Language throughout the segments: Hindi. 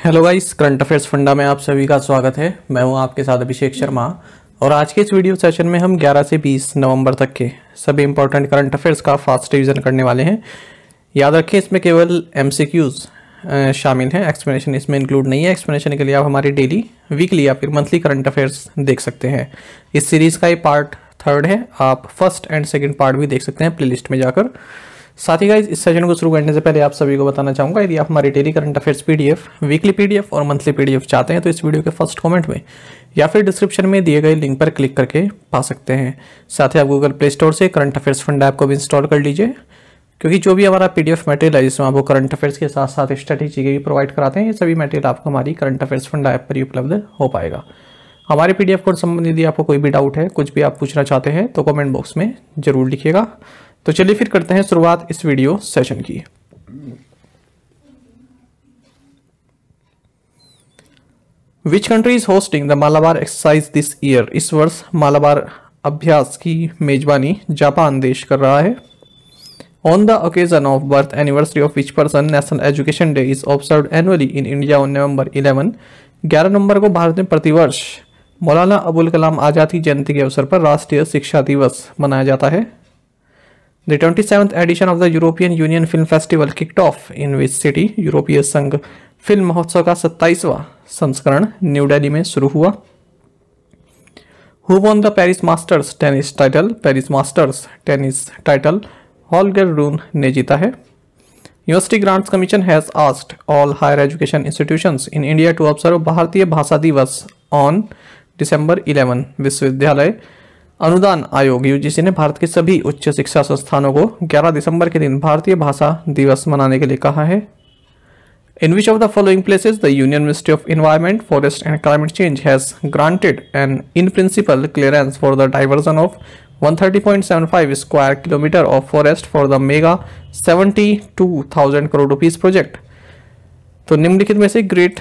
Hello guys, current affairs funda में आप सभी का स्वागत है। मैं हूं आपके साथ अभिषेक शर्मा और आज के इस वीडियो सेशन में हम 11 से 20 नवंबर तक के सभी इंपॉर्टेंट करंट अफेयर्स का फास्ट रिवीजन करने वाले हैं। याद रखें, इसमें केवल एमसीक्यूज शामिल हैं, एक्सप्लेनेशन इसमें इंक्लूड नहीं है। एक्सप्लेनेशन के लिए आप हमारी डेली, वीकली या फिर मंथली करंट अफेयर्स देख सकते हैं। इस सीरीज़ का ये पार्ट 3 है। आप फर्स्ट एंड सेकेंड पार्ट भी देख सकते हैं प्लेलिस्ट में जाकर। साथ ही गाइस, इस सेशन को शुरू करने से पहले आप सभी को बताना चाहूँगा, यदि आप हमारी daily current affairs PDF, weekly PDF और मंथली पीडीएफ चाहते हैं तो इस वीडियो के फर्स्ट कमेंट में या फिर डिस्क्रिप्शन में दिए गए लिंक पर क्लिक करके पा सकते हैं। साथ ही आप गूगल प्ले स्टोर से करंट अफेयर्स फंड ऐप को भी इंस्टॉल कर लीजिए, क्योंकि जो भी हमारा पीडीएफ मटेरियल है जिसमें आपको करंट अफेयर्स के साथ साथ स्ट्रेटेजी के भी प्रोवाइड कराते हैं, ये सभी मटेरियल आपको हमारी करंट अफेयर्स फंड ऐप पर ही उपलब्ध हो पाएगा। हमारे पीडीएफ कोड संबंधित यदि आपको कोई भी डाउट है, कुछ भी आप पूछना चाहते हैं तो कमेंट बॉक्स में जरूर लिखिएगा। तो चलिए फिर करते हैं शुरुआत इस वीडियो सेशन की। Which country is hosting the Malabar exercise this year? इस वर्ष मालाबार अभ्यास की मेजबानी जापान देश कर रहा है। On the occasion of birth anniversary of which person national education day is observed annually in India on November 11? 11 नवंबर को भारत में प्रतिवर्ष मौलाना अबुल कलाम आजाद की जयंती के अवसर पर राष्ट्रीय शिक्षा दिवस मनाया जाता है। The 27th edition of the European Union Film Festival kicked off in which city? यूरोपीय संघ फिल्म महोत्सव का 27वां संस्करण न्यू दिल्ली में शुरू हुआ। Who won the Paris Masters tennis title? Paris Masters tennis title Holger Rune ने जीता है। University grants commission has asked all higher education institutions in India to observe Bharatiya Bhasha दिवस ऑन December 11। विश्वविद्यालय अनुदान आयोग यूजीसी ने भारत के सभी उच्च शिक्षा संस्थानों को 11 दिसंबर के दिन भारतीय भाषा दिवस मनाने के लिए कहा है। In which of the following places the union ministry of environment, forest and climate change has granted an in principle clearance for the diversion of 130.75 square kilometre of forest for the mega 72,000 crore rupees project? तो निम्नलिखित में से ग्रेट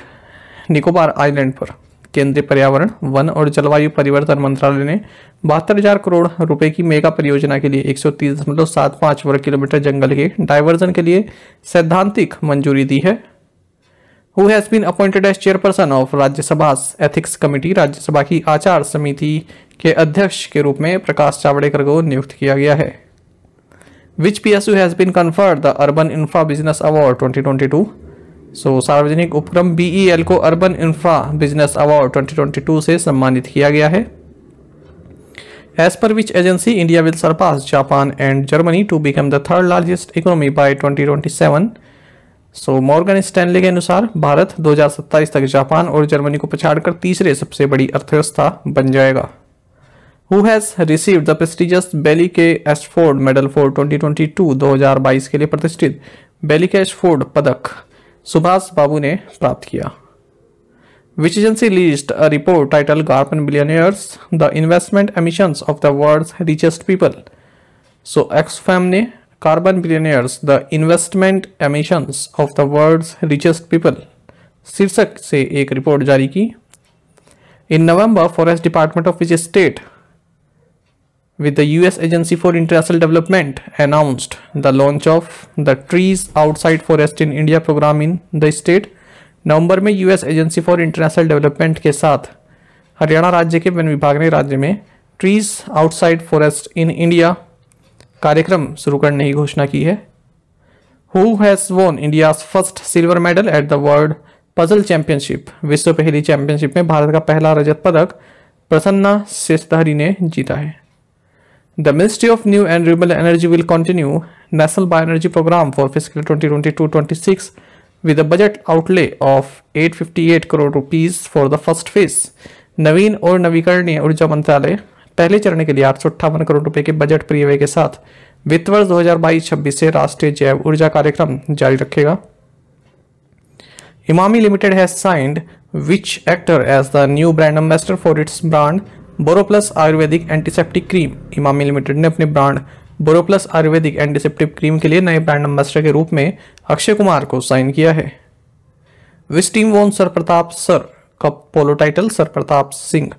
निकोबार आइलैंड पर केंद्रीय पर्यावरण, वन और जलवायु परिवर्तन मंत्रालय ने 72,000 करोड़ रुपए की मेगा परियोजना के लिए 130.75 वर्ग किलोमीटर जंगल के डाइवर्जन के लिए सैद्धांतिक मंजूरी दी है। Who has been appointed as chairperson of Rajya Sabha ethics committee? Rajya Sabha की आचार समिति के अध्यक्ष के रूप में प्रकाश जावड़ेकर को नियुक्त किया गया है। Which PSU has been conferred the urban infra business award 2022? सार्वजनिक उपक्रम BEL को अर्बन इंफ्रा बिजनेस अवार्ड 2022 से सम्मानित किया गया है। As per which agency India will surpass Japan and Germany to become the third largest economy by 2027? Morgan Stanley के अनुसार भारत 2027 तक जापान और जर्मनी को पछाड़कर तीसरे सबसे बड़ी अर्थव्यवस्था बन जाएगा। Who has received the prestigious Bailey K Ashford medal for 2022 के लिए प्रतिष्ठित बेली के एशफोर्ड पदक सुभाष बाबू ने प्राप्त किया। Which agency released a report title carbon billionaires the investment emissions of the world's richest people? Oxfam ने carbon billionaires the investment emissions of the world's richest people शीर्षक से एक रिपोर्ट जारी की। In November, forest department of which state with the US Agency for International Development announced the launch of the Trees Outside Forest in India program in the state? नवंबर में US agency for international development के साथ हरियाणा राज्य के वन विभाग ने राज्य में trees outside forest in India कार्यक्रम शुरू करने की घोषणा की है। Who has won India's first silver medal at the world puzzle championship? विश्व पहेली चैंपियनशिप में भारत का पहला रजत पदक प्रसन्ना शेषधारी ने जीता है। The Ministry of New and Renewable Energy will continue National Bioenergy Program for fiscal 2022-26 with a budget outlay of 858 crore rupees for the first phase. नवीन और नवीकरणीय ऊर्जा मंत्रालय पहले चरण के लिए 858 करोड़ रुपए के बजट परिव्यय के साथ वित्त वर्ष 2022-26 से राष्ट्रीय जैव ऊर्जा कार्यक्रम जारी रखेगा। Emami limited has signed which actor as the new brand ambassador for its brand Boroplus ayurvedic antiseptic cream? Emami limited ने अपने brand Boroplus ayurvedic antiseptic cream के लिए नए ब्रांड एम्बेसडर के रूप में अक्षय कुमार को साइन किया है। Which team won Sir Pratap Sir cup polo title? Sir Pratap Singh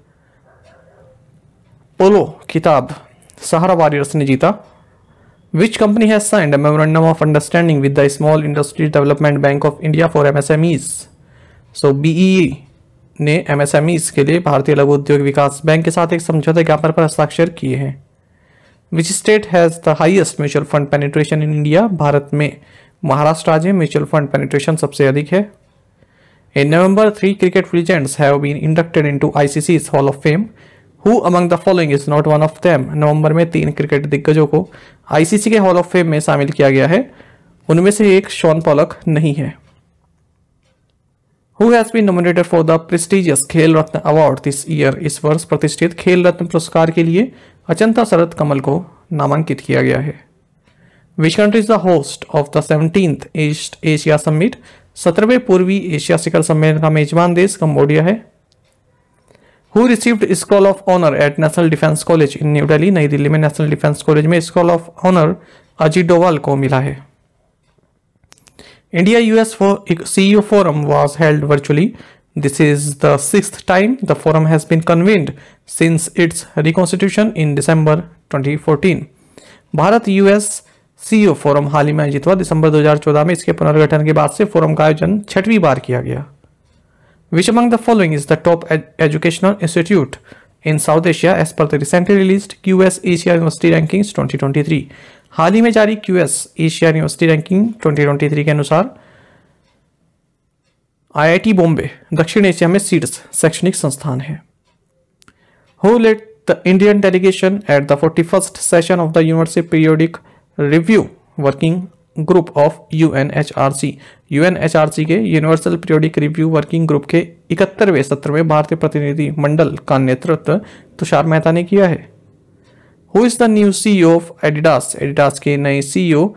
polo खिताब सहारा वॉरियर्स ने जीता। Which company has signed a memorandum of understanding with the Small Industries Development Bank of India for MSMEs? सो बीई ने एमएसएमईज के लिए भारतीय लघु उद्योग विकास बैंक के साथ एक समझौता ज्ञापन पर हस्ताक्षर किए हैं। Which state has the highest mutual fund penetration in India? Bharat में महाराष्ट्र राज्य में म्यूचुअल फंड पेनिट्रेशन सबसे अधिक है। In November 3 cricket legends have been inducted into ICC's hall of fame. Who among the following is not one of them? नवंबर में 3 क्रिकेट दिग्गजों को आईसीसी के हॉल ऑफ फेम में शामिल किया गया है, उनमें से एक शॉन पॉलक नहीं है। Who has been nominated for the prestigious खेल रत्न अवार्ड दिस ईयर? इस वर्ष प्रतिष्ठित खेल रत्न पुरस्कार के लिए अचंता शरद कमल को नामांकित किया गया है। Which country is the host of the 17th East Asia Summit? 17वें पूर्वी एशिया शिखर सम्मेलन का मेजबान देश कंबोडिया है। Who received scroll of honour at national defence college in New Delhi? नई दिल्ली में नेशनल डिफेंस कॉलेज में scroll of honour Ajit Doval को मिला है। India US CEO forum was held virtually. This is the 6th time the forum has been convened since its reconstitution in December 2014. Bharat US CEO forum हाल ही में आयोजित हुआ। दिसंबर 2014 में इसके पुनर्गठन के बाद से फोरम का आयोजन 6वीं बार किया गया। Which among the following is the top educational institute in South Asia as per the recently released QS Asia University Rankings 2023? हाल ही में जारी QS एशिया यूनिवर्सिटी रैंकिंग 2023 के अनुसार आईआईटी बॉम्बे दक्षिण एशिया में सीड्स शैक्षणिक संस्थान है। Who led the Indian delegation at the 41st session of the Universal Periodic Review Working Group of UNHRC? UNHRC के universal periodic review working group के 71वें सत्र में भारतीय प्रतिनिधि मंडल का नेतृत्व तुषार मेहता ने किया है। Who is the new CEO of Adidas? Adidas के नए CEO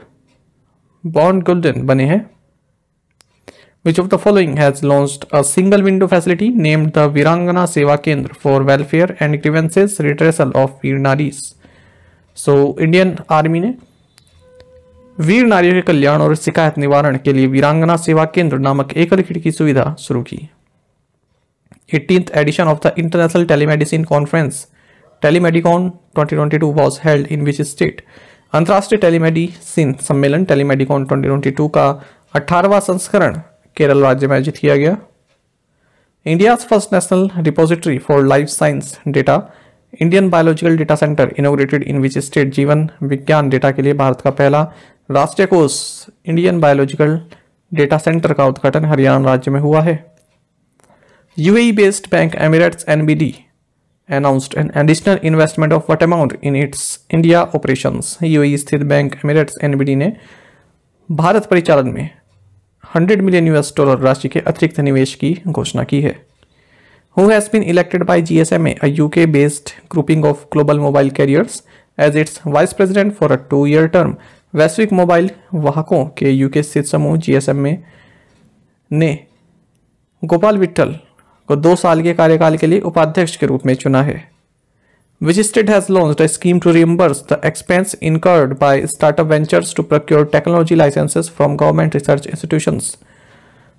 बॉन्ड गोल्डन बने हैं। Which of the following has launched a single window facility named the वीरांगना सेवा केंद्र for welfare and grievances redressal of वीर नारीज? So इंडियन आर्मी ने वीर नारियों के कल्याण और शिकायत निवारण के लिए वीरांगना सेवा केंद्र नामक एकल खिड़की सुविधा शुरू की। 18th edition of the International Telemedicine Conference टेलीमेडिकॉन 2022 was held in which state? अंतर्राष्ट्रीय टेलीमेडिसिन सम्मेलन टेलीमेडिकॉन 2022 का 18वां संस्करण केरल राज्य में आयोजित किया गया। India first national repository for life science data Indian biological data centre inaugurated in which state? जीवन विज्ञान डेटा के लिए भारत का पहला राष्ट्रीय कोष इंडियन बायोलॉजिकल डेटा सेंटर का उद्घाटन हरियाणा राज्य में हुआ है। UAE based bank Emirates NBD announced an additional investment of what amount in its India operations? UAE स्थित बैंक एमिरेट्स एनबीडी ने भारत परिचालन में $100 मिलियन राशि के अतिरिक्त निवेश की घोषणा की है। Who has been elected by GSMA, a UK-based grouping of global mobile carriers, as its vice president for a 2-year term? वैश्विक मोबाइल वाहकों के यूके स्थित समूह GSMA ने गोपाल विट्ठल को 2 साल के कार्यकाल के लिए उपाध्यक्ष के रूप में चुना है। Which state has launched a scheme to reimburse the expense incurred by startup ventures to procure technology licenses from government research institutions?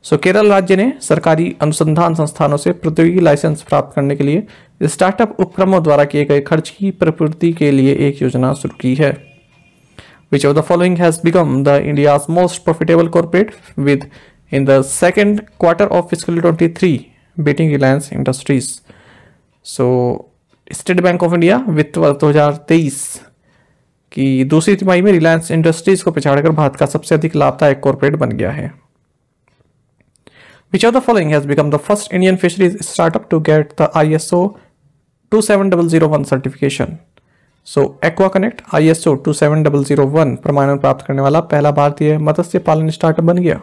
So Kerala राज्य ने सरकारी अनुसंधान संस्थानों से प्रौद्योगिकी लाइसेंस प्राप्त करने के लिए स्टार्टअप उपक्रमों द्वारा किए गए खर्च की प्रतिपूर्ति के लिए एक योजना शुरू की है। Which of the following has become the India's most profitable corporate with in the second quarter of fiscal 23 beating Reliance Industries? So state bank of India वित्त वर्ष 2023 की दूसरी तिमाही में रिलायंस इंडस्ट्रीज को पिछाड़कर भारत का सबसे अधिक लाभदायक कॉर्पोरेट बन गया है। Which of the following has become the first Indian fisheries startup to get the ISO 27001 certification? So Aquaconnect ISO 27001 प्रमाणन प्राप्त करने वाला पहला भारतीय मत्स्य पालन स्टार्टअप बन गया।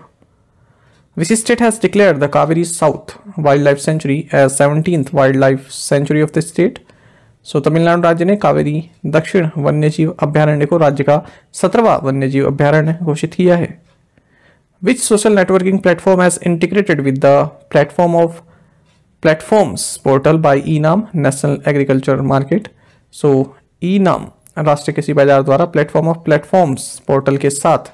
Which state has declared the Kaveri South Wildlife Sanctuary as 17th wildlife sanctuary of the state? सो तमिलनाडु राज्य ने कावेरी दक्षिण वन्यजीव अभ्यारण्य को राज्य का 17वां वन्यजीव अभ्यारण्य घोषित किया है। Which social networking platform has integrated with the platform of platforms portal by eNAM national agriculture market? So eNAM राष्ट्रीय कृषि बाजार द्वारा प्लेटफॉर्म ऑफ प्लेटफॉर्म्स पोर्टल के साथ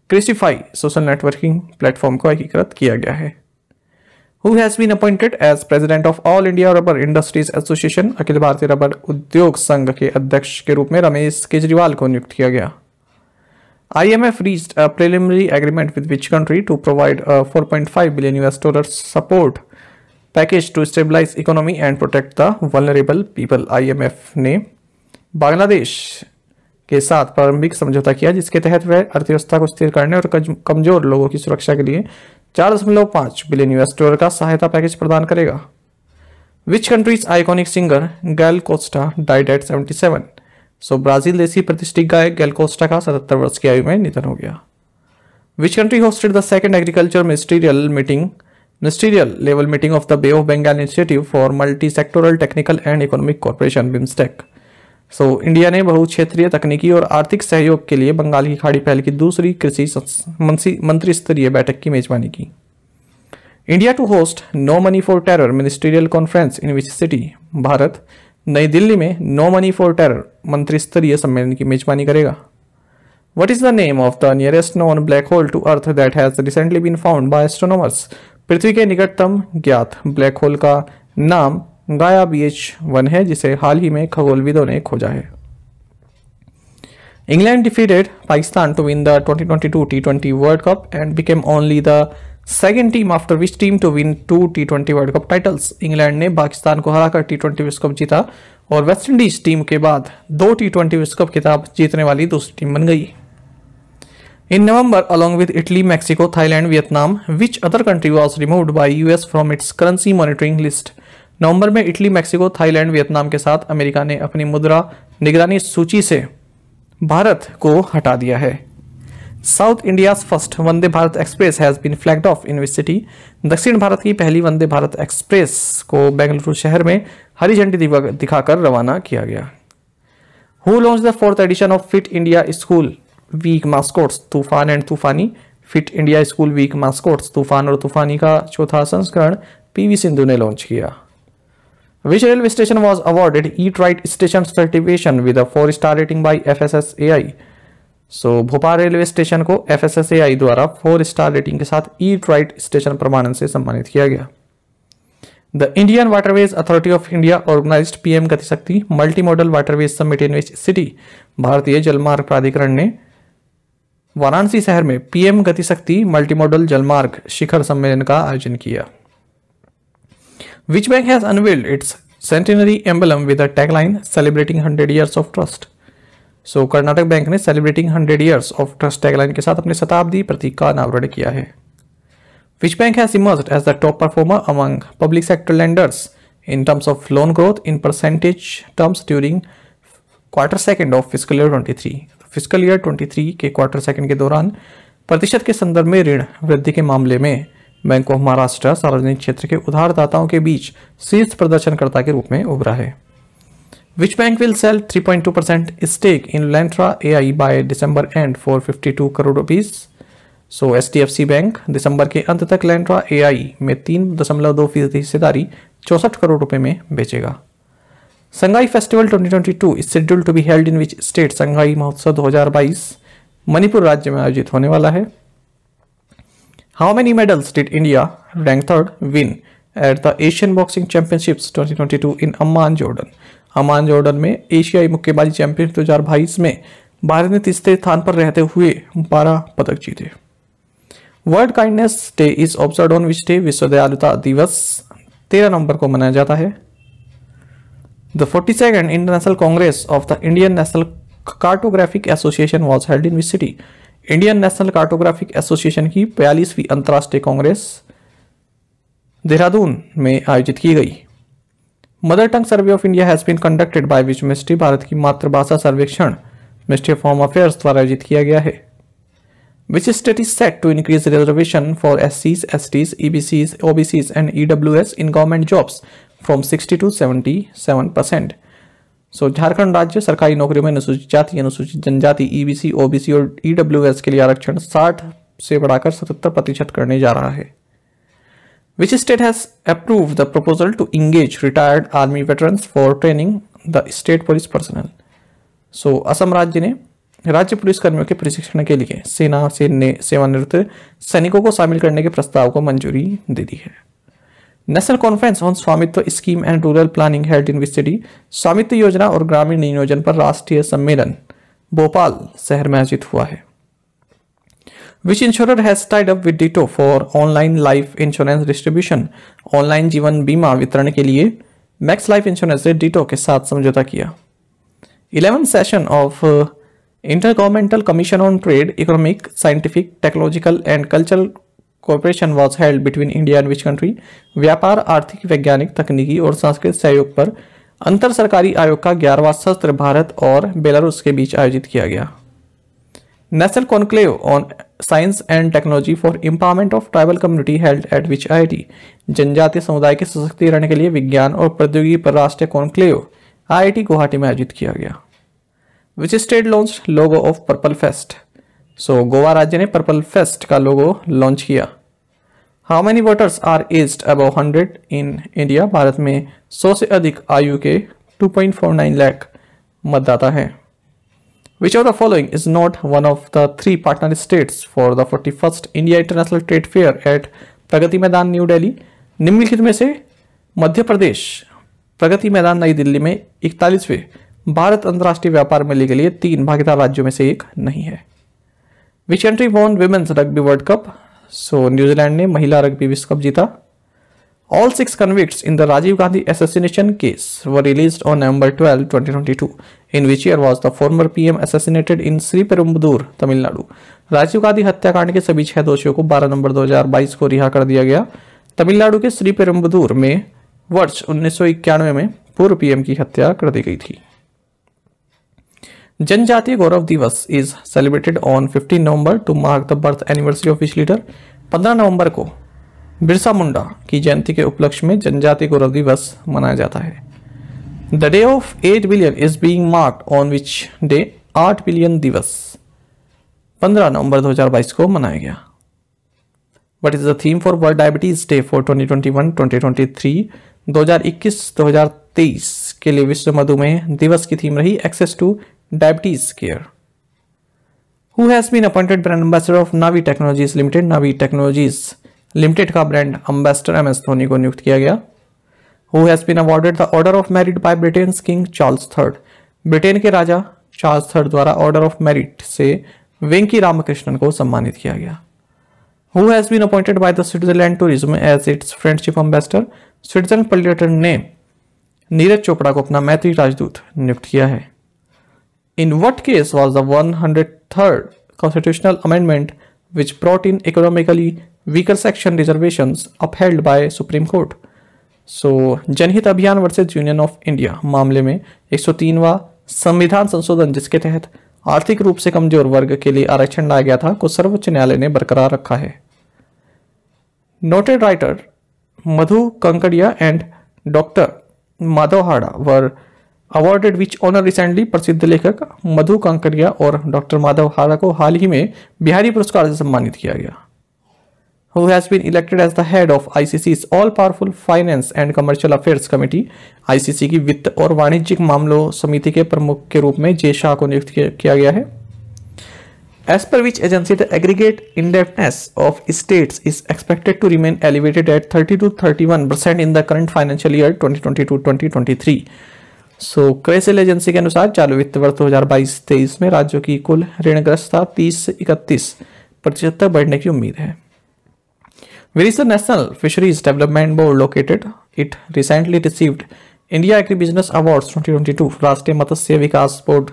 कृषिफाई सोशल नेटवर्किंग प्लेटफॉर्म को एकीकृत किया गया है। Who has been appointed as president of All India Rubber Industries Association? Akhil Bharatiya rubber उद्योग संघ के अध्यक्ष के रूप में रमेश केजरीवाल को नियुक्त किया गया। IMF reached a preliminary agreement with which country to provide a 4.5 billion US dollar support package to stabilize economy and protect the vulnerable people. IMF ने बांग्लादेश के साथ प्रारंभिक समझौता किया जिसके तहत वह अर्थव्यवस्था को स्थिर करने और कमजोर लोगों की सुरक्षा के लिए 4.5 बिलियन US डॉलर का सहायता पैकेज प्रदान करेगा. Which country's iconic singer Gal Costa died at 77? So Brazil देशी प्रतिष्ठित गायक गैल कोस्टा का 77 वर्ष की आयु में निधन हो गया. Which country hosted the second agriculture ministerial level meeting of the Bay of Bengal Initiative for Multi-Sectoral Technical and Economic Cooperation BIMSTEC? So India ने बहुक्षेत्रीय तकनीकी और आर्थिक सहयोग के लिए बंगाल की खाड़ी पहल की दूसरी कृषि मंत्री स्तरीय बैठक की मेजबानी की. India to host no money for terror ministerial conference in which city? Bharat New Delhi में नो मनी फॉर टेरर मंत्री स्तरीय सम्मेलन की मेजबानी करेगा. What is the name of the nearest known black hole to Earth that has recently been found by astronomers? पृथ्वी के निकटतम ज्ञात ब्लैक होल का नाम गाया BH1 है जिसे हाल ही में खगोलविदों ने खोजा है. England defeated Pakistan to win the 2022 T20 World Cup and became only the second team after which team to win 2 T20 World Cup titles. England ने पाकिस्तान को हराकर T20 विश्व कप जीता और वेस्ट इंडीज टीम के बाद 2 T20 विश्व कप खिताब जीतने वाली दूसरी टीम बन गई. In November, along with Italy, Mexico, Thailand, Vietnam, which other country was removed by US from its currency monitoring list? नवंबर में इटली, मैक्सिको, थाईलैंड, वियतनाम के साथ अमेरिका ने अपनी मुद्रा निगरानी सूची से भारत को हटा दिया है. South India's first Vande Bharat express has been flagged off in which city? दक्षिण भारत की पहली वंदे भारत एक्सप्रेस को बेंगलुरु शहर में हरी झंडी दिखाकर रवाना किया गया. Who launch the 4th edition of fit India school week mascots Toofan and Toofani? Fit India school week mascots Toofan और तूफानी का चौथा संस्करण PV सिंधु ने लॉन्च किया. Which railway station was awarded Eat Right Station certification with a 4-star rating by FSSAI? So Bhopal railway station को FSSAI द्वारा 4-स्टार रेटिंग के साथ ईट राइट स्टेशन प्रमाणन से सम्मानित किया गया. The Indian waterways authority of India organized PM Gati Shakti multi modal waterways summit in which city? भारतीय जलमार्ग प्राधिकरण ने वाराणसी शहर में PM Gati Shakti multi model जलमार्ग शिखर सम्मेलन का आयोजन किया. Which bank has unveiled its centenary emblem with a tagline celebrating 100 years of trust? So Karnataka bank ने celebrating 100 years of trust tagline के साथ अपने शताब्दी प्रतीक का अनावरण किया है. Which bank has emerged as the top performer among public sector lenders in terms of loan growth in percentage terms during Q2 of fiscal year 23? Fiscal year 23 के Q2 के दौरान प्रतिशत के संदर्भ में ऋण वृद्धि के मामले में बैंक ऑफ महाराष्ट्र सार्वजनिक क्षेत्र के उधारदाताओं के बीच शीर्ष प्रदर्शनकर्ता के रूप में उभरा है. Which bank will sell 3.2% stake in Lantra AI by December end for 52 crore rupees? So HDFC bank दिसंबर के अंत तक Lantra AI में 3.2% हिस्सेदारी 64 करोड़ रुपए में बेचेगा. Sangai festival 2022 is scheduled to be held in which state? Sangai महोत्सव 2022 मणिपुर राज्य में आयोजित होने वाला है. How many medals did India, ranked third, win at the Asian Boxing Championships 2022 in Amman, Jordan? Aman Jordan में एशियाई मुक्केबाजी चैंपियन 2022 में भारत ने तीसरे स्थान पर रहते हुए 12 पदक जीते. World kindness day is observed on which day? विश्व दयालुता दिवस 13 नवंबर को मनाया जाता है. The 42nd international congress of the Indian national cartographic association was held in which city? Indian national cartographic association की 42वीं अंतर्राष्ट्रीय कांग्रेस देहरादून में आयोजित की गई. Mother tongue survey of India has been conducted by which ministry? Bharat की मातृभाषा सर्वेक्षण मिनिस्ट्री ऑफ होम अफेयर्स द्वारा आयोजित किया गया है. Which state is set to increase reservation for SCs, STs, EBCs, OBCs and EWS in government jobs from 60 to 77%? So Jharkhand राज्य सरकारी नौकरियों में अनुसूचित जाति, अनुसूचित जनजाति, EBC, OBC और EWS के लिए आरक्षण 60 से बढ़ाकर 77% करने जा रहा है. Which state has approved the proposal to engage retired army veterans for training the state police personnel? सो असम राज्य ने राज्य पुलिस कर्मियों के प्रशिक्षण के लिए सेना से सेवानिवृत्त सैनिकों को शामिल करने के प्रस्ताव को मंजूरी दे दी है. नेशनल कॉन्फ्रेंस ऑन स्वामित्व scheme and rural planning held in which city? स्वामित्व योजना और ग्रामीण नियोजन पर राष्ट्रीय सम्मेलन भोपाल शहर में आयोजित हुआ है. Which insurer has tied up with Ditto for online life insurance distribution? Online जीवन बीमा वितरण के लिए मैक्स लाइफ इंश्योरेंस ने डिटो के साथ समझौता किया। 11th session of intergovernmental commission on trade, economic, scientific, technological and cultural cooperation was held between India and which country? व्यापार, आर्थिक, वैज्ञानिक, तकनीकी और सांस्कृतिक सहयोग पर अंतर सरकारी आयोग का 11वां सत्र भारत और बेलारूस के बीच आयोजित किया गया। National conclave on science and technology for empowerment of tribal community held at which IIT? जनजातीय समुदाय के सशक्तिकरण के लिए विज्ञान और प्रौद्योगिकी पर राष्ट्रीय कॉन्क्लेव आईआईटी गुवाहाटी में आयोजित किया गया। Which state launch logo of purple fest? So Goa राज्य ने पर्पल फेस्ट का लोगो लॉन्च किया। How many voters are aged above 100 in India? Bharat में 100 से अधिक आयु के 2.49 लाख मतदाता हैं। Which of the following is not one of the 3 partner states for the 41st India International Trade Fair at Pragati Maidan new Delhi? निम्नलिखित में से मध्य प्रदेश प्रगति मैदान नई दिल्ली में 41वें भारत अंतर्राष्ट्रीय व्यापार मेले के लिए 3 भागीदार राज्यों में से एक नहीं है। Which country won Women's Rugby World Cup? So New Zealand ने महिला रग्बी विश्व कप जीता। All 6 convicts in the Rajiv Gandhi assassination case were released on November 12, 2022. In which year was the former PM assassinated in Sriperumbudur, Tamil Nadu? Rajiv Gandhi हत्याकांड के सभी 6 दोषियों को 12 नवंबर 2022 को रिहा कर दिया गया। तमिलनाडु के श्रीपेरुम्बदूर में वर्ष 1991 में पूर्व पीएम की हत्या कर दी गई थी। जनजातीय गौरव दिवस is celebrated on 15 November to mark the birth anniversary of which leader? 15 नवंबर को बिरसा मुंडा की जयंती के उपलक्ष्य में जनजातीय गौरव दिवस मनाया जाता है। The day of 8 billion is being marked on which day? 8 billion दिवस 15 नवंबर 2022 को मनाया गया। What is the theme for world diabetes day for 2021-2023? 2021-2023 के लिए विश्व मधुमेह दिवस की थीम रही access to diabetes care. Who has been appointed brand ambassador of Navi technologies limited? Navi technologies limited का brand ambassador M S Dhoni को नियुक्त किया गया। Who has been awarded the order of merit by Britain's King Charles third? Britain के राजा चार्ल्स थर्ड द्वारा ऑर्डर ऑफ मेरिट से वेंकी रामकृष्णन को सम्मानित किया गया। Who has been appointed by the Switzerland tourism as it's friendship ambassador? Switzerland पर्यटन ने नीरज चोपड़ा को अपना मैत्री राजदूत नियुक्त किया है। In what case was the 103rd constitutional amendment which brought in economically weaker section reservations upheld by Supreme Court? So, जनहित अभियान वर्सेज यूनियन ऑफ इंडिया मामले में 103वां संविधान संशोधन जिसके तहत आर्थिक रूप से कमजोर वर्ग के लिए आरक्षण लाया गया था को सर्वोच्च न्यायालय ने बरकरार रखा है। Noted writer Madhu Kankaria and doctor Madhav Hada were awarded which honour recently? प्रसिद्ध लेखक मधु कांकरिया और डॉक्टर माधव हाड़ा को हाल ही में बिहारी पुरस्कार से सम्मानित किया गया। Who has been elected as the head of ICC's all powerful finance and commercial affairs committee? ICC की वित्त और वाणिज्यिक मामलों समिति के प्रमुख के रूप में जे शाह को नियुक्त किया गया है। As per which agency the aggregate indebtedness of states is expected to remain elevated at 30 to 31% in the current financial year 2022-2023? So क्रेसिल agency के अनुसार चालू वित्त वर्ष 2022-23 में राज्यों की कुल ऋणग्रस्तता 30 से 31% तक बढ़ने की उम्मीद है। Where is the National Fisheries Development Board located? It recently received India Agribusiness Awards 2022। राष्ट्रीय मत्स्य विकास बोर्ड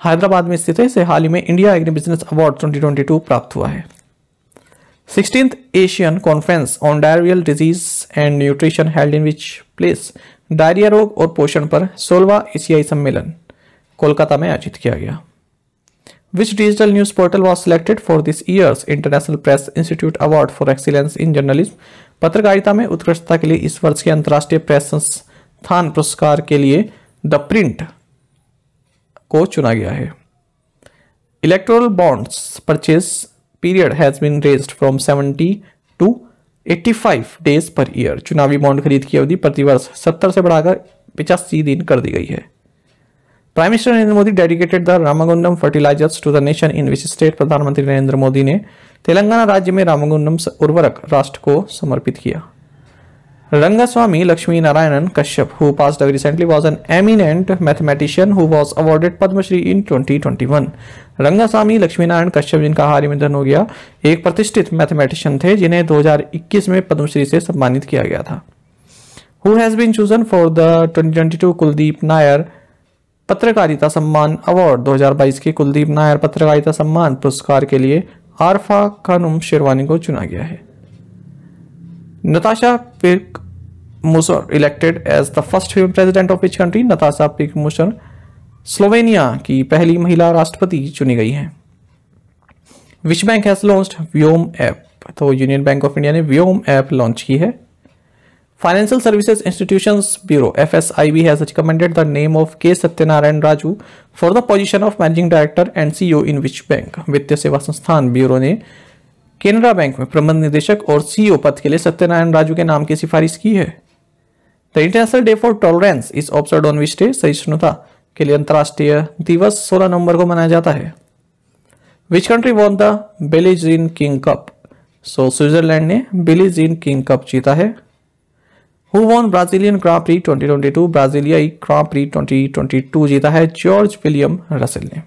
हैदराबाद में स्थित है। इसे हाल ही में इंडिया एग्री बिजनेस अवार्ड 2022 प्राप्त हुआ है। 16th Asian conference on diarrhoeal disease and nutrition held in which place? Diarrhoea रोग और पोषण पर 16वां एशियाई सम्मेलन कोलकाता में आयोजित किया गया। Which digital news portal was selected for this year's international press institute award for excellence in journalism? पत्रकारिता में उत्कृष्टता के लिए इस वर्ष के अंतर्राष्ट्रीय प्रेस संस्थान पुरस्कार के लिए द प्रिंट को चुना गया है। Electoral bonds purchase period has been raised from 70 to 85 days per year. चुनावी बॉन्ड खरीद की अवधि प्रतिवर्ष 70 से बढ़ाकर 85 दिन कर दी गई है। Prime minister Narendra Modi dedicated the Ramagundam fertilizers to the nation in which state? प्रधानमंत्री नरेंद्र मोदी ने तेलंगाना राज्य में रामागुंडम उर्वरक राष्ट्र को समर्पित किया। Rangaswamy Lakshmi Narayanan Kashyap, who passed away recently, was an eminent mathematician who was awarded Padma Shri in 2021. Rangaswamy Laxminarayan Kashyap, जिनका हाल ही में निधन हो गया, एक प्रतिष्ठित मैथमेटिशियन थे जिन्हें 2021 में पद्मश्री से सम्मानित किया गया था. Who has been chosen for the 2022 Kuldeep Nair पत्रकारिता सम्मान अवार्ड? 2022 के कुलदीप नायर पत्रकारिता सम्मान पुरस्कार के लिए आरफा खानुम शेरवानी को चुना गया है. Natasha Pirc Musar elected as the first female president of which country? Natasha Pirc Musar Slovenia की पहली महिला राष्ट्रपति चुनी गई हैं. Which bank has launched Vyom app? तो यूनियन बैंक ऑफ इंडिया ने व्योम ऐप लॉन्च की है. Financial Services Institutions Bureau FSIB has recommended the name of K. Satyanarayan Raju for the position of managing director and CEO in which bank? वित्तीय सेवा संस्थान ब्यूरो ने केनरा बैंक में प्रबंध निदेशक और CEO पद के लिए सत्यनारायण राजू के नाम की सिफारिश की है. The international day for tolerance is observed on which day? सहिष्णुता के लिए अंतर्राष्ट्रीय दिवस 16 नवंबर को मनाया जाता है. Which country won the Billie Jean King cup? So Switzerland ने बिली जीन किंग कप जीता है. Who won Brazilian Grand Prix 2022? ब्राजीलियाई Grand Prix 2022 जीता है जॉर्ज विलियम रसेल ने.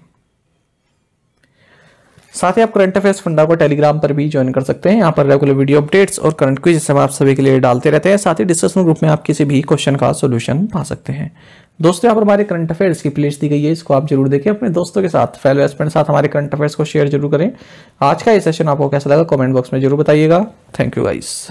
साथ ही आप करंट अफेयर्स फंडा को टेलीग्राम पर भी ज्वाइन कर सकते हैं. यहाँ पर रेगुलर वीडियो अपडेट्स और करंट क्विज हम आप सभी के लिए डालते रहते हैं. साथ ही डिस्कशन ग्रुप में आप किसी भी क्वेश्चन का सोल्यूशन पा सकते हैं. दोस्तों, यहाँ पर हमारे करंट अफेयर्स की प्लेलिस्ट दी गई है, इसको आप जरूर देखें. अपने दोस्तों के साथ, फेलो एस्पिरेंट के साथ हमारे करंट अफेयर्स को शेयर जरूर करें. आज का ये सेशन आपको कैसा लगा कमेंट बॉक्स में जरूर बताइएगा. Thank you guys.